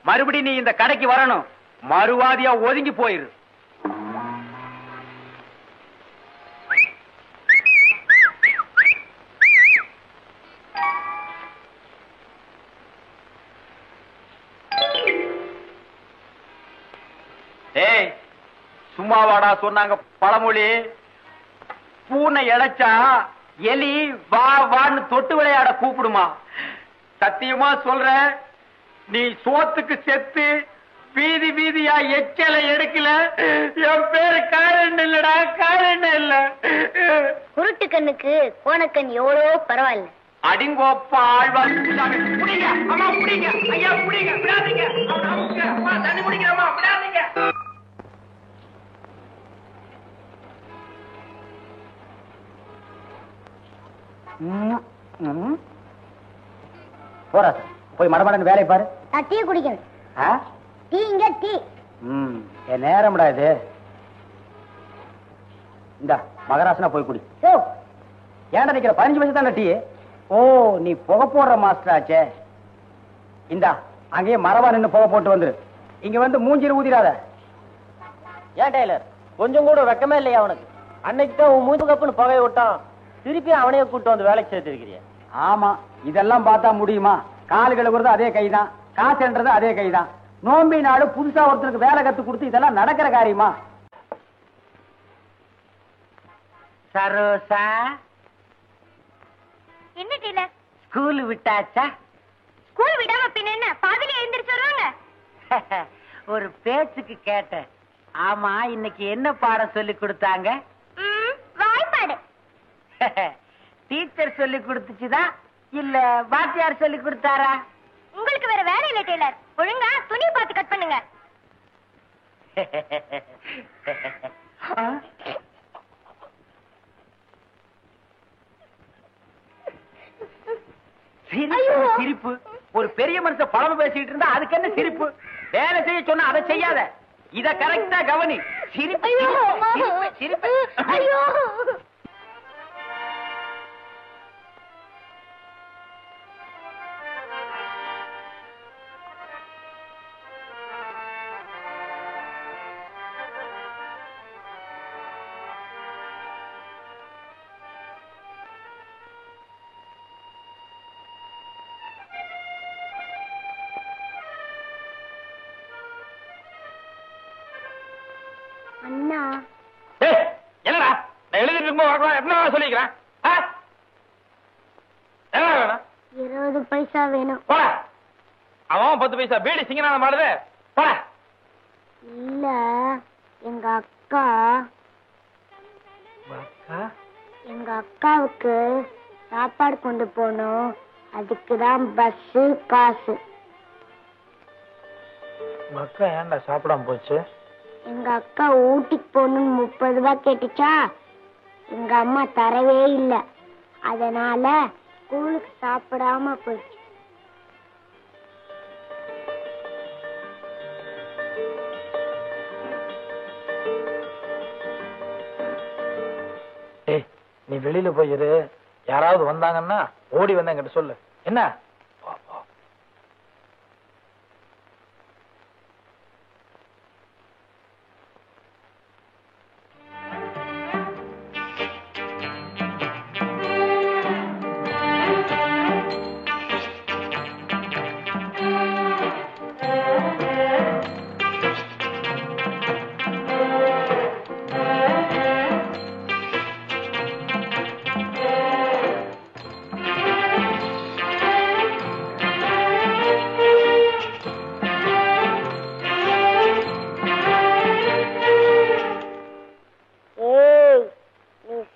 மறுபடி நீ இந்த கடைக்கு வரணும், மறுவாதியா ஒதுங்கி போயிரு. ஏய் சும்மாவாடா சொன்னாங்க பழமொழி. பூனை இழைச்சா எலி வா வான்னு தொட்டு விளையாட கூப்பிடுமா? சத்தியமா சொல்ற, நீ சோத்துக்கு செத்து வீதி வீதியா எச்சலை எடுக்கல, என் பேரு காரணம் இல்லடா, காரணம் இல்ல. குருட்டு கண்ணுக்கு கோணக்கண் எவ்வளவோ பரவாயில்ல. அடிங்கோப்பா ஆழ்வார் புடிங்க, அம்மா புடிங்க, ஐயா புடிங்க, விடாதீங்க, அம்மா தண்ணி குடிக்கிறம்மா, விடாதீங்க. போறா போய் மடமடன்னு வேலையை பாரு. நான் டீ குடிக்கணும். டீ இங்க டீ. என் நேரம்டா இது. இந்த மகராசனா போய் குடி. ஏன்டா நிக்கிற? 15 வருஷம் தான் டீ. ஓ நீ புகை போடுற மாஸ்டர் ஆச்சே. இந்தா அங்கேயே மரவா நின்று புகை போட்டு வந்துரு. இங்க வந்து மூஞ்சில ஊதிராத. ஏன் டெய்லர் கொஞ்சம் கூட வெக்கமே இல்லையா அவனுக்கு? அன்னைக்கு தான் உன் மூஞ்சு கப்புன்னு புகையை விட்டான், திருப்பி அவனையே கூட்டு வந்து வேலைக்கு சேர்த்திருக்கிறிய. ஆமா இதெல்லாம் பார்த்தா முடியுமா? கால் கழுவுறது அதே கைதான், காசுன்றது அதே கைதான். நோம்பி நாடு புதுசா ஒருத்தருக்கு வேலை கத்து கொடுத்து இதெல்லாம் நடக்கிற காரியமா? சரோசா என்ன டெய்லர்? ஸ்கூல் விட்டாச்சா? ஸ்கூல் விடாம பின்ன என்ன பாதியில எழுந்திரிச்சு வருவாங்க? ஒரு பேச்சுக்கு கேட்டேன். ஆமா இன்னைக்கு என்ன பாடம் சொல்லி கொடுத்தாங்க? வாய்ப்பாடு. டீச்சர் சொல்லி கொடுத்துச்சுதான் இல்ல வாத்தியார் சொல்லி கொடுத்தாரா? உங்களுக்கு வேற வேலை இல்லை டெய்லர், ஒழுங்கா துணி பார்த்து கட் பண்ணுங்க. சிரிப்பு. ஒரு பெரிய மனுஷன் பழம பேசிட்டு இருந்தா அதுக்கு என்ன சிரிப்பு? வேலை செய்ய சொன்னா அதை செய்யாத, இத கரெக்டா கவனி. சிரிப்பு சிரிப்பு. ஐயோ அண்ணா. என்னடா நான் எழுதிட்டு இருக்கும்போது என்ன சொல்லிக்கிறேன்? 20 பைசா வேணும். போட அவன் 10 பைசா பீடி சிங்கனான மாடுது. போட. இல்ல எங்க அக்கா, எங்க அக்காவுக்கு சாப்பாடு கொண்டு போனோம், அதுக்குதான் பஸ் காசு. அக்கா ஏன்டா சாப்பிடாம போச்சு? எங்க அக்கா ஊட்டிக்கு போகணும்னு 30 ரூபாய் கேட்டுச்சா, எங்க அம்மா தரவே இல்லை, அதனால ஸ்கூலுக்கு சாப்பிடாம போயிடுச்சு. நீ வெளியில போயிரு, யாராவது வந்தாங்கன்னா ஓடி வந்த என்கிட்ட சொல்லு என்ன?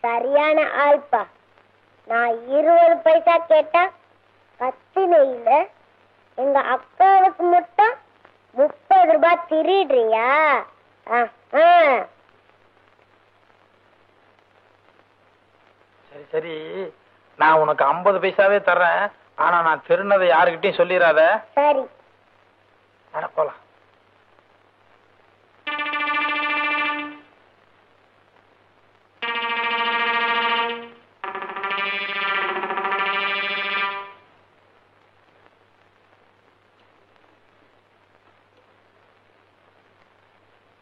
சரியான ஆள்பா. நான் 20 பைசா கேட்டா கத்தினையில எங்க அக்காவுக்கு மட்டும் 30 ரூபாய் திருடுறியா? சரி சரி, நான் உனக்கு 50 பைசாவே தர்றேன். ஆனா நான் திருநதை யாருக்கிட்டையும் சொல்லிடாத. சரி. போலாம்.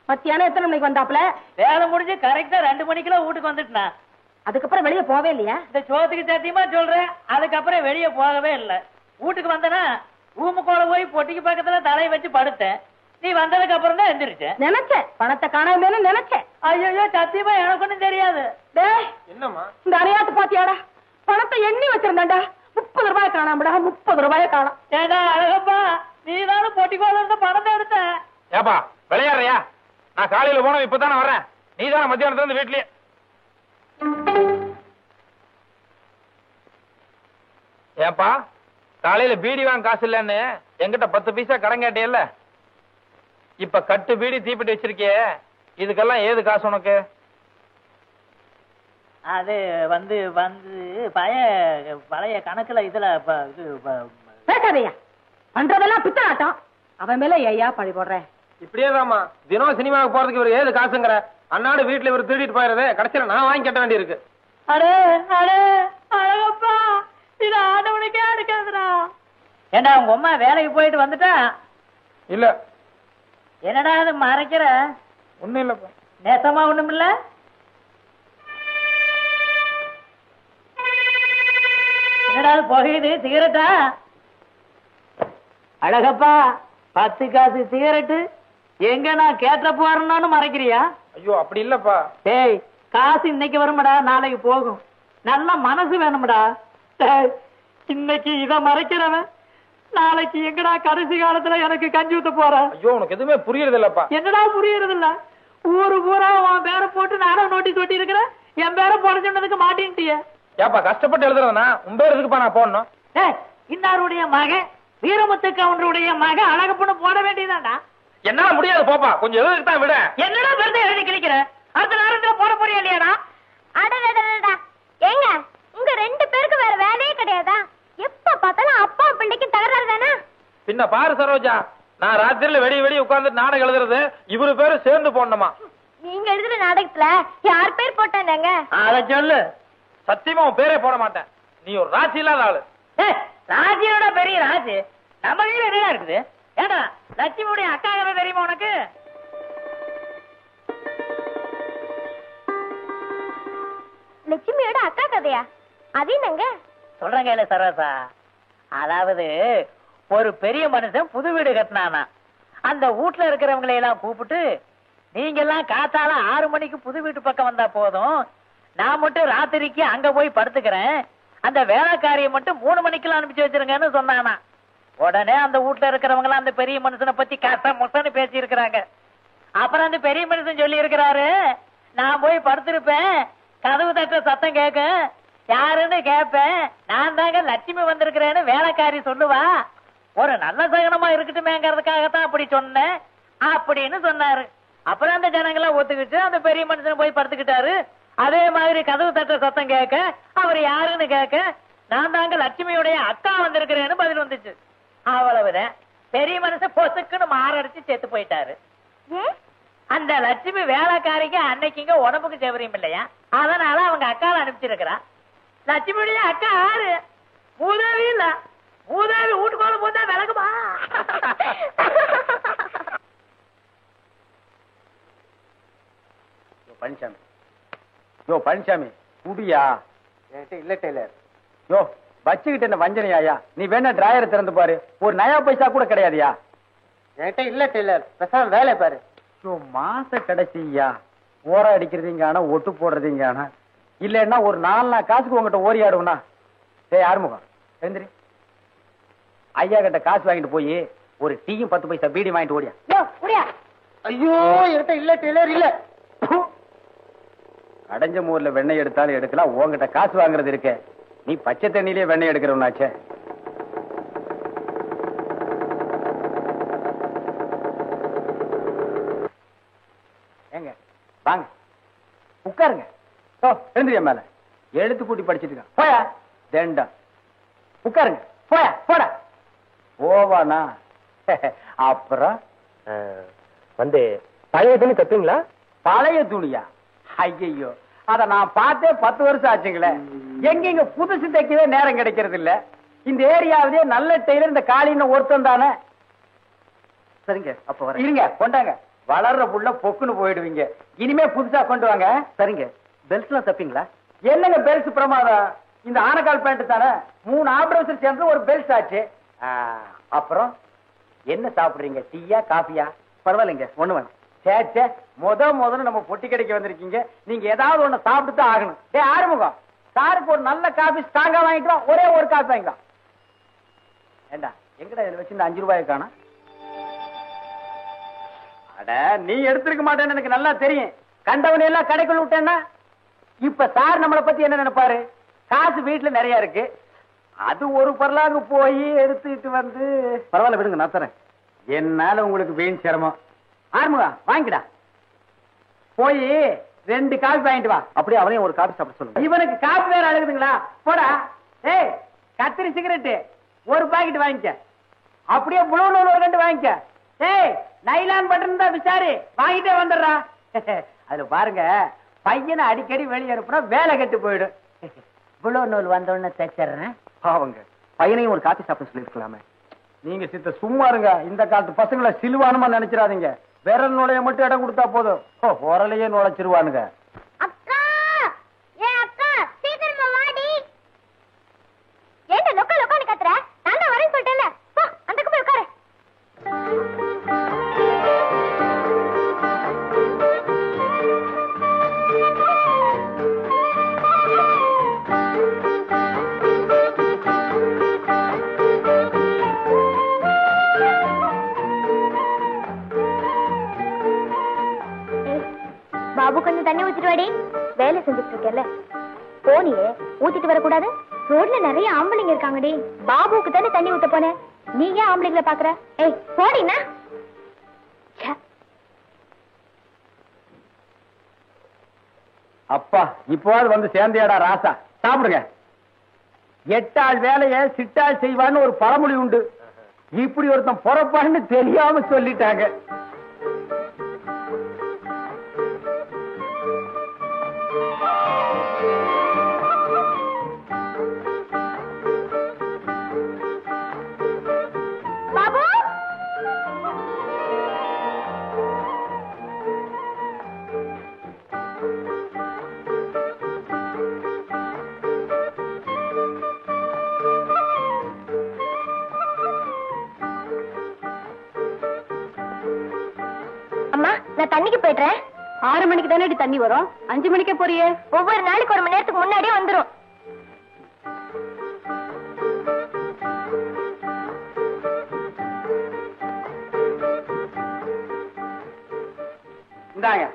மத்தியானம் எத்தனை மணிக்கு வந்தாப்புல? வேலை முடிஞ்சு கரெக்டா 2 மணிக்கெல்லாம் வீட்டுக்கு வந்துட்டுனா. அதுக்கப்புறம் வெளியே போவே இல்லையா? இந்த சோத்துக்கு சத்தியமா சொல்றேன், அதுக்கப்புறம் வெளியே போகவே இல்லை. வீட்டுக்கு வந்தனா ரூமுக்குள்ள போய் பொட்டிக்கு பக்கத்துல தலையை வச்சு படுத்தேன். நீ வந்ததுக்கு அப்புறம் தான் எந்திரிச்சேன். நினைச்சேன் பணத்தை காணாம நினைச்சேன். ஐயோ சத்தியமா எனக்கு ஒண்ணும் தெரியாது. என்னம்மா இந்த அரையாத்து பாத்தியாடா, பணத்தை எண்ணி வச்சிருந்தாண்டா, 30 ரூபாய் காணாமடா, 30 ரூபாய காணாம். ஏடா அழகப்பா, நீ தானே பொட்டிக்கோல இருந்த பணத்தை எடுத்த. ஏப்பா விளையாடுறியா? நான் காலையில போனோம், இப்பதானே வர்றேன். நீ தானே மத்தியானத்துல இருந்து வீட்லயே. ஏப்பா காலையில பீடி வாங்க காசு இல்லன்னு என்கிட்ட 10 பைசா கடன் கேட்டியல்ல, இப்ப கட்டு பீடி தீப்பெட்டி வச்சிருக்கியே, இதுக்கெல்லாம் ஏது காசு உனக்கு? அது வந்து பழைய கணக்குல இதுல பேசாதையா, பண்றதெல்லாம் பித்தனாட்டம். அவன் மேல ஐயா பழி போடுறேன். இப்படியேதாம்மா தினம் சினிமாவுக்கு போறதுக்கு இவர் ஏது காசுங்கிற? அன்னாடு வீட்டுல இவர் திருடிட்டு போயிருது, கடைசியில நான் வாங்கி கட்ட வேண்டி இருக்கு. அடே அடே அழகப்பா, இது ஆண்டவனுக்கே அடுக்காதுடா. ஏண்டா உங்க அம்மா வேலைக்கு போயிட்டு வந்துட்டா? இல்ல. என்னடா அது மறைக்கிற? ஒண்ணும் இல்லப்பா. நேசமா ஒண்ணும் இல்ல. என்னடா அது புகையுது? சிகரெட்டா? அழகப்பா 10 காசு சிகரெட்டு எங்க நான் கேட்ட போறேன்னு மறைக்கிறியா? ஐயோ அப்படி இல்லப்பா. டேய் காசு இன்னைக்கு வரும்டா, நாளைக்கு போகும். நல்ல மனசு வேணும்டா. டேய் இன்னைக்கு இத மறைக்கிறவன் நாளைக்கு எங்கடா கடைசி காலத்துல எனக்கு கஞ்சி ஊத்த போற? ஐயோ உனக்கு எதுவுமே புரியுறது இல்லப்பா. என்னடா புரியுறது இல்ல? ஊரு பூரா உன் பேரை போட்டு நானும் நோட்டீஸ் ஒட்டி இருக்கிற, என் பேரை போட சொன்னதுக்கு மாட்டின்ட்டிய. ஏப்பா கஷ்டப்பட்டு எழுதுறதுனா உன் பேர் எதுக்குப்பா நான் போடணும்? டேய் இன்னாருடைய மகன் வீரமுத்து கவுண்டருடைய மகன் அழகப்பண்ணு போட வேண்டியதாண்டா. என்னால முடியாது போப்பா, கொஞ்சம் எழுதுக்கு தான் விட. என்னடா பெருதை எழுதி கிழிக்கிற? அடுத்த நேரத்துல போட போறியா இல்லையாடா? அடடடடா, ஏங்க உங்க 2 பேருக்கு வேற வேலையே கிடையாதா? எப்ப பார்த்தாலும் அப்பா பிள்ளைக்கு தகராறு தானே? பின்ன பாரு சரோஜா, நான் ராத்திரில வெடி உட்கார்ந்து நாடகம் எழுதுறது, இவரு பேரு சேர்ந்து போடணுமா? நீங்க எழுதுற நாடகத்துல யார் பேர் போட்டாங்க? அத சொல்லு. சத்தியமா உன் பேரே போட மாட்டேன். நீ ஒரு ராசி இல்லாத ஆளு. ராஜியோட பெரிய ராஜு நம்ம கையில என்ன இருக்குது? ஏடா லட்சுமியுடைய அக்கா கதை தெரியுமா உனக்கு? லட்சுமியோட அக்கா கதையா? அது என்னங்க சொல்றேன் கையில சரோசா. அதாவது ஒரு பெரிய மனுஷன் புது வீடு கட்டினானா, அந்த வீட்டுல இருக்கிறவங்களை எல்லாம் கூப்பிட்டு, நீங்க எல்லாம் காத்தால 6 மணிக்கு புது வீட்டு பக்கம் வந்தா போதும், நான் மட்டும் ராத்திரிக்கு அங்க போய் படுத்துக்கிறேன், அந்த வேலைக்காரியை மட்டும் 3 மணிக்கெல்லாம் அனுப்பிச்சு வச்சிருங்கன்னு சொன்னானா. உடனே அந்த வீட்டுல இருக்கிறவங்க எல்லாம் அந்த பெரிய மனுஷனை பத்தி கஷ்டம் பேசி இருக்கிறாங்க. அப்புறம் அந்த பெரிய மனுஷன் சொல்லி இருக்கிறாரு, நான் போய் படுத்திருப்பேன், கதவு தட்டுற சத்தம் கேட்க, யாருன்னு கேட்பேன், நான் தாங்க லட்சுமி வந்திருக்கிறேன்னு வேலைக்காரி சொல்லுவா, ஒரு நல்ல சகனமா இருக்கட்டுமேங்கிறதுக்காகத்தான் அப்படி சொன்னேன் அப்படின்னு சொன்னாரு. அப்புறம் அந்த ஜனங்களாம் ஒத்துக்கிட்டு அந்த பெரிய மனுஷன் போய் படுத்துக்கிட்டாரு. அதே மாதிரி கதவு தட்டுற சத்தம் கேட்க, அவர் யாருன்னு கேட்க, நான் தாங்க லட்சுமியுடைய அக்கா வந்திருக்கிறேன்னு பதில் வந்துச்சு. அவ்வளவுதான். பெரிய மனுஷன் பொசுக்குன்னு மாரடிச்சு செத்து போயிட்டாரு. அந்த லட்சுமி வேலைக்காரிக்கு அன்னைக்குங்க உடம்புக்கு சௌகரியம் இல்லையா, அதனால அவங்க அக்காவை அனுப்பிச்சிருக்கிறா. லட்சுமியுடைய அக்கா ஆறு மூதாவி இல்ல, மூதாவி வீட்டுக்குள்ள போதா விளக்குமா. பழனிசாமி, யோ பழனிசாமி குடியா? இல்ல டெய்லர். யோ வச்சுக்கிட்டு என்ன வஞ்சனையாயா? நீ வேணா டிராயரை திறந்து பாரு, ஒரு நயா பைசா கூட கிடையாதுயா. என்கிட்ட இல்ல டெய்லர், பேசாம வேலை பாரு. யோ மாச கடைசியா ஓர அடிக்கிறதுங்கான ஒட்டு போடுறதுங்கான இல்லன்னா ஒரு 4 நாள் காசுக்கு உங்ககிட்ட ஓரி ஆடுவனா? ஏய் ஆறுமுகம் எழுந்திரி, ஐயா கிட்ட காசு வாங்கிட்டு போய் ஒரு டீயும் 10 பைசா பீடி வாங்கிட்டு ஓடியா. ஐயோ என்கிட்ட இல்ல டெய்லர் இல்ல. அடைஞ்ச மூர்ல வெண்ணெய் எடுத்தாலும் எடுக்கலாம், உங்ககிட்ட காசு வாங்குறது இருக்க. நீ பச்சை தண்ணியிலே வெண்ணெய் எடுக்கிறவனாச்சே. ஏங்க வாங்க உட்காருங்க. ஓ எழுந்திரியா மேல எழுத்து கூட்டி படிச்சிட்டு இருக்க. போயா தேண்டா உட்காருங்க. போயா போடா. ஓவானா அப்புறம் வந்து பழைய துணி தப்பீங்களா? பழைய துணியா? ஐயோ அத நான் பார்த்தே 10 வருஷம் ஆச்சுங்களே. எங்க புதுசு தைக்கவே நேரம் கிடைக்கிறது இல்ல. இந்த ஏரியாவிலே நல்ல டெய்லர் இந்த காலின்னு ஒருத்தன் தானே. சரிங்க அப்ப வர இருங்க, கொண்டாங்க. வளர்ற புள்ள பொக்குன்னு போயிடுவீங்க. இனிமே புதுசா கொண்டு வாங்க. சரிங்க. பெல்ட் எல்லாம் தப்பீங்களா? என்னங்க பெல்ட் பிரமாதம், இந்த ஆனக்கால் பேண்ட் தானே. 3 ஆப்ரேஷன் சேர்ந்து ஒரு பெல்ட் ஆச்சு. அப்புறம் என்ன சாப்பிடுறீங்க, டீயா காபியா? பரவாயில்லைங்க ஒண்ணு வேணும். சேச்சே முதல்ல நம்ம பொட்டி கடைக்கு வந்திருக்கீங்க, நீங்க ஏதாவது ஒண்ணு சாப்பிட்டு தான் ஆகணும். டே ஆறுமுகம், சாருக்கு ஒரு நல்ல காபி ஸ்ட்ராங்கா வாங்கிக்கலாம், ஒரே ஒரு காபி வாங்கிக்கலாம். ஏண்டா எங்கடா இதுல வச்சு இந்த 5 ரூபாயை காணோம்? அட நீ எடுத்திருக்க மாட்டேன்னு எனக்கு நல்லா தெரியும். கண்டவனை எல்லாம் கடைக்குள்ள விட்டேன்னா இப்ப சார் நம்மளை பத்தி என்ன நினைப்பாரு? காசு வீட்டுல நிறைய இருக்கு, அது ஒரு பரலாங்க போய் எடுத்துட்டு வந்து. பரவாயில்ல விடுங்க, நான் தரேன். என்னால உங்களுக்கு வீண் சிரமம். ஆறுமுகா வாங்கிடா, போய் 2 காபி வாங்கிட்டு வா. அப்படியே அவனையும் ஒரு காபி சாப்பிட சொல்லுங்க. இவனுக்கு காபி வேற அழுகுதுங்களா? போடா. ஏய் கத்திரி சிகரெட் ஒரு பாக்கெட் வாங்கிக்க. அப்படியே புளூ நூல் ஒரு 2 வாங்கிக்க. ஏய் நைலான் பட்டன் தான் விசாரி, வாங்கிட்டே வந்துடுறா. அதுல பாருங்க, பையனை அடிக்கடி வெளியே அனுப்புனா வேலை கெட்டு போயிடும். புளூ நூல் வந்தோடனே தைச்சிடுறேன். பாவங்க பையனையும் ஒரு காபி சாப்பிட சொல்லிருக்கலாமே. நீங்க சித்த சும்மா இருங்க. இந்த காலத்து பசங்களை சிலுவானுமா நினைச்சிடாதீங்க. விரல் நுழைய மட்டும் இடம் கொடுத்தா போதும், உரலையே நுழைச்சிருவானுங்க. அக்கா ஏ அக்கா சீக்கிரமா வாடி. ஏண்டா லொக்க லொக்கன்னு கத்துற? நான் தான் வரேன்னு சொல்லிட்டேன்ல, போ அந்தக்கு போய் உட்காரு. பாபு கொஞ்சம் தண்ணி ஊத்திட்டு வாடி. வேலை செஞ்சுட்டு இருக்கேன்ல, போனியே ஊத்திட்டு வரக்கூடாது? ரோட்ல நிறைய ஆம்பளைங்க இருக்காங்கடி. பாபுக்கு தானே தண்ணி ஊத்த போனேன், நீ ஏன் ஆம்பளைங்களை பாக்குற? ஏய் போடினா. அப்பா இப்போது வந்து சேர்ந்தியாடா ராசா, சாப்பிடுங்க. 8 ஆள் வேலையை சிட்டாள் செய்வான்னு ஒரு பழமொழி உண்டு. இப்படி ஒருத்தன் பொறப்பான்னு தெரியாம சொல்லிட்டாங்க. பாபு அம்மா நான் தண்ணிக்கு போயிடுறேன். 6 மணிக்கு தானே தண்ணி வரும், 5 மணிக்கே போறியே? ஒவ்வொரு நாளைக்கு 1 மணி நேரத்துக்கு முன்னாடியே வந்துரும். இந்தாங்க.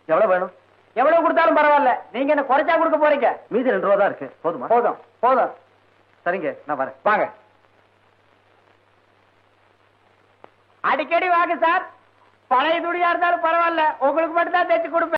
எவ்வளவு வேணும்? எவ்வளவு கொடுத்தாலும் பரவாயில்ல, நீங்க என்ன குறைச்சா கொடுக்க போறீங்க? மீதி 2 ரூபா தான் இருக்கு. போதுமா? போதும் போதும். சரிங்க நான் வரேன். வாங்க. அடிக்கடி வாங்க சார். பழைய துணியா இருந்தாலும் பரவாயில்ல, உங்களுக்கு மட்டும் தான் தைச்சு கொடுப்பேன்.